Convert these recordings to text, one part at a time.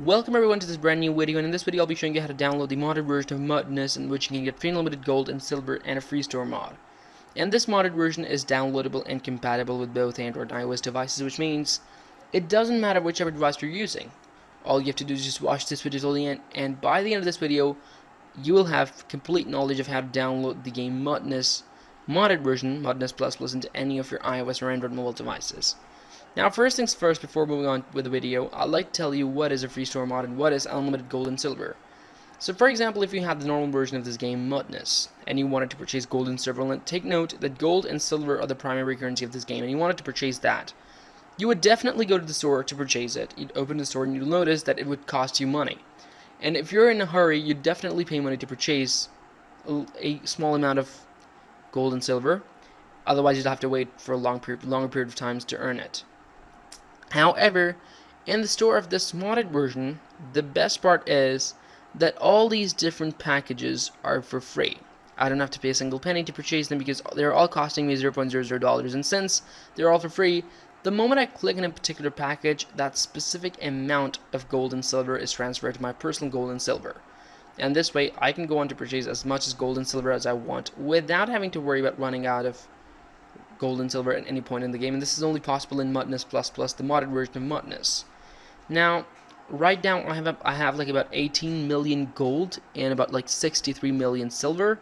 Welcome everyone to this brand new video, and in this video I'll be showing you how to download the modded version of Mudness, in which you can get free unlimited gold and silver and a free store mod. And this modded version is downloadable and compatible with both Android and iOS devices, which means it doesn't matter whichever device you're using. All you have to do is just watch this video till the end, and by the end of this video you will have complete knowledge of how to download the game Mudness modded version, Mudness Plus Plus, into any of your iOS or Android mobile devices. Now, first things first, before moving on with the video, I'd like to tell you what is a free store mod and what is unlimited gold and silver. So, for example, if you have the normal version of this game, Mudness, and you wanted to purchase gold and silver, take note that gold and silver are the primary currency of this game, and you wanted to purchase that, you would definitely go to the store to purchase it. You'd open the store and you'll notice that it would cost you money. And if you're in a hurry, you'd definitely pay money to purchase a small amount of gold and silver. Otherwise, you'd have to wait for a longer period of time to earn it. However, in the store of this modded version, the best part is that all these different packages are for free. I don't have to pay a single penny to purchase them because they're all costing me $0.00, and since they're all for free, the moment I click on a particular package, that specific amount of gold and silver is transferred to my personal gold and silver. And this way, I can go on to purchase as much as gold and silver as I want without having to worry about running out of gold and silver at any point in the game, and this is only possible in Mudness Plus Plus, the modded version of Mudness. Now, right now I have like about 18 million gold and about like 63 million silver,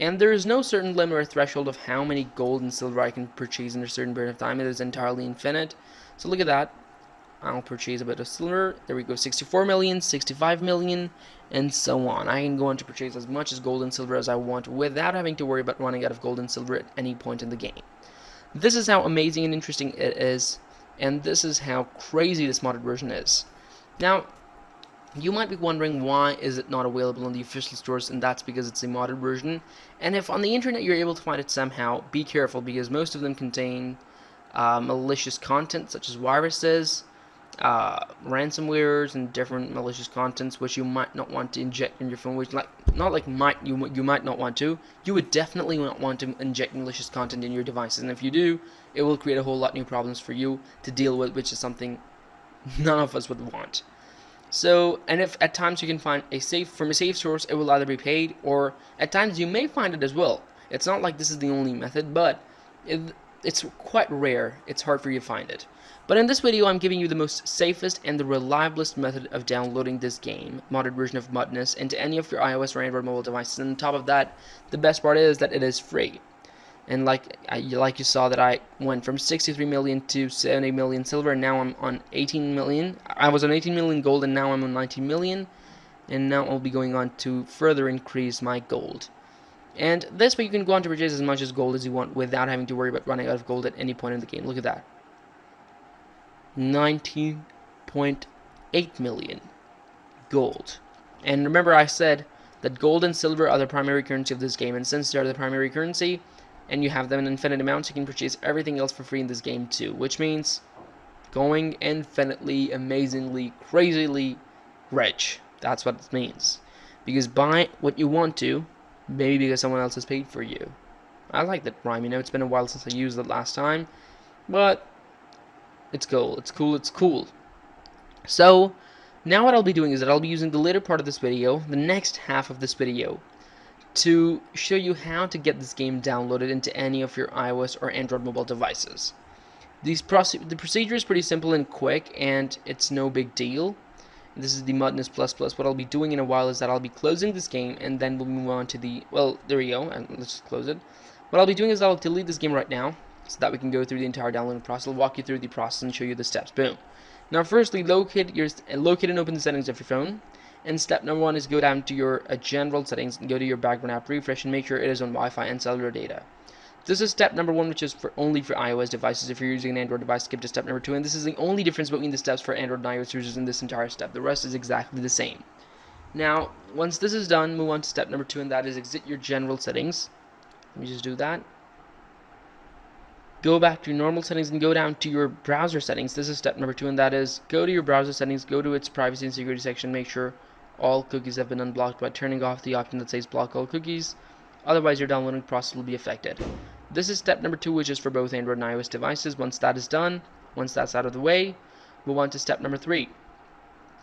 and there is no certain limit or threshold of how many gold and silver I can purchase in a certain period of time. It is entirely infinite. So look at that. I'll purchase a bit of silver. There we go, 64 million, 65 million, and so on. I can go on to purchase as much as gold and silver as I want without having to worry about running out of gold and silver at any point in the game. This is how amazing and interesting it is, and this is how crazy this modded version is. Now, you might be wondering why is it not available in the official stores, and that's because it's a modded version. And if on the internet you're able to find it somehow, be careful, because most of them contain malicious content such as viruses, ransomwares, and different malicious contents which you might not want to inject in your phone. Which, you might not want to. You would definitely not want to inject malicious content in your devices, and if you do, it will create a whole lot new problems for you to deal with, which is something none of us would want. So, and if at times you can find from a safe source, it will either be paid, or at times you may find it as well. It's not like this is the only method, but it's quite rare. It's hard for you to find it. But in this video, I'm giving you the most safest and the reliablest method of downloading this game, modded version of Mudness, into any of your iOS or Android mobile devices. And on top of that, the best part is that it is free. And like you saw, that I went from 63 million to 70 million silver, and now I'm on 18 million. I was on 18 million gold, and now I'm on 19 million. And now I'll be going on to further increase my gold. And this way you can go on to purchase as much as gold as you want without having to worry about running out of gold at any point in the game. Look at that. 19.8 million gold. And remember, I said that gold and silver are the primary currency of this game, and since they are the primary currency and you have them in infinite amounts, you can purchase everything else for free in this game too, which means going infinitely, amazingly, crazily rich. That's what it means. Because buy what you want to, maybe because someone else has paid for you. I like that rhyme, it's been a while since I used it last time, but it's cool, it's cool. So, now what I'll be doing is that I'll be using the later part of this video, the next half of this video, to show you how to get this game downloaded into any of your iOS or Android mobile devices. The procedure is pretty simple and quick, and it's no big deal. This is the Mudness Plus Plus. What I'll be doing in a while is that I'll be closing this game, and then we'll move on to the, well, there we go, and let's just close it. What I'll be doing is I'll delete this game right now, so that we can go through the entire downloading process. I'll walk you through the process and show you the steps. Boom. Now, firstly, locate and open the settings of your phone. And step number one is go down to your general settings and go to your background app, refresh, and make sure it is on Wi-Fi and cellular data. This is step number one, which is only for iOS devices. If you're using an Android device, skip to step number two. And this is the only difference between the steps for Android and iOS users in this entire step. The rest is exactly the same. Now, once this is done, move on to step number two, and that is exit your general settings. Let me just do that. Go back to your normal settings and go down to your browser settings. This is step number two, and that is go to your browser settings, go to its privacy and security section, make sure all cookies have been unblocked by turning off the option that says block all cookies. Otherwise, your downloading process will be affected. This is step number two, which is for both Android and iOS devices. Once that is done, once that's out of the way, move on to step number three.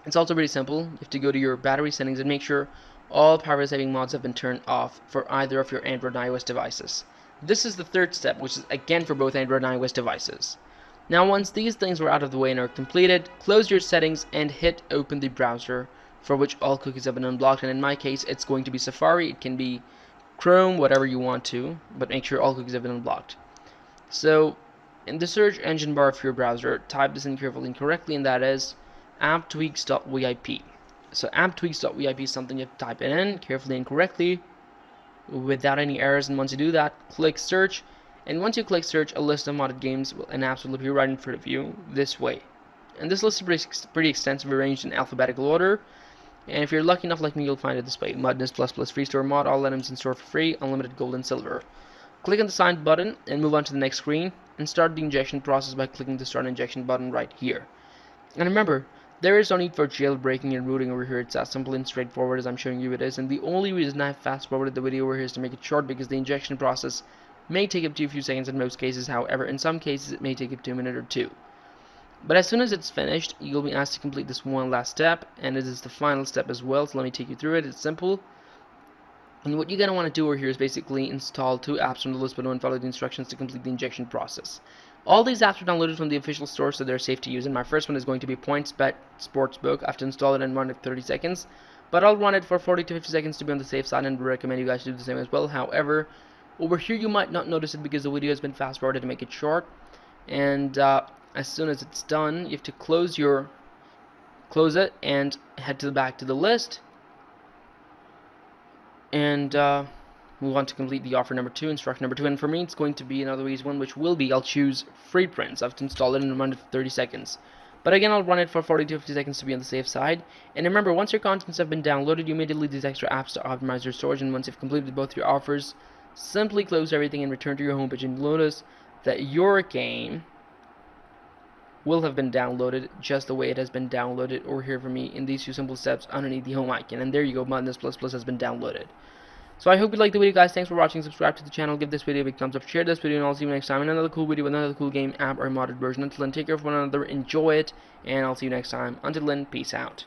It's also pretty simple. You have to go to your battery settings and make sure all power saving mods have been turned off for either of your Android and iOS devices. This is the third step, which is again for both Android and iOS devices. Now once these things were out of the way and are completed, close your settings and hit open the browser for which all cookies have been unblocked, and in my case it's going to be Safari. It can be Chrome, whatever you want to, but make sure all cookies have been unblocked. So in the search engine bar of your browser, type this in carefully and correctly, and that is apptweaks.vip. So apptweaks.vip is something you have to type it in carefully and correctly without any errors, and once you do that, click search, and once you click search, a list of modded games and apps will appear right in front of you this way. And this list is pretty extensive, arranged in alphabetical order, and if you're lucky enough like me, you'll find it this way: Mudness ++ free store mod, all items in store for free, unlimited gold and silver. Click on the sign button and move on to the next screen, and start the injection process by clicking the start injection button right here. And remember, there is no need for jailbreaking and rooting over here. It's as simple and straightforward as I'm showing you it is, and the only reason I fast forwarded the video over here is to make it short, because the injection process may take up to a few seconds in most cases. However, in some cases it may take up to a minute or two. But as soon as it's finished, you'll be asked to complete this one last step, and it is the final step as well, so let me take you through it. It's simple. And what you're going to want to do over here is basically install 2 apps from the list below and follow the instructions to complete the injection process. All these apps are downloaded from the official store, so they're safe to use, and my first one is going to be PointsBet Sportsbook. I have to install it and run it for 30 seconds, but I'll run it for 40 to 50 seconds to be on the safe side, and recommend you guys do the same as well. However, over here you might not notice it because the video has been fast forwarded to make it short, and as soon as it's done, you have to close it and head back to the list, and move on to complete the offer number 2, instruction number 2. And for me, it's going to be another easy one, which will be, I'll choose free prints. I have to install it and run it for 30 seconds. But again, I'll run it for 40 to 50 seconds to be on the safe side. And remember, once your contents have been downloaded, you may delete these extra apps to optimize your storage. And once you've completed both your offers, simply close everything and return to your homepage, and notice that your game will have been downloaded just the way it has been downloaded over here for me in these 2 simple steps underneath the home icon. And there you go, Mudness++ has been downloaded. So I hope you liked the video, guys. Thanks for watching. Subscribe to the channel, give this video a big thumbs up, share this video, and I'll see you next time in another cool video with another cool game, app, or modded version. Until then, take care of one another, enjoy it, and I'll see you next time. Until then, peace out.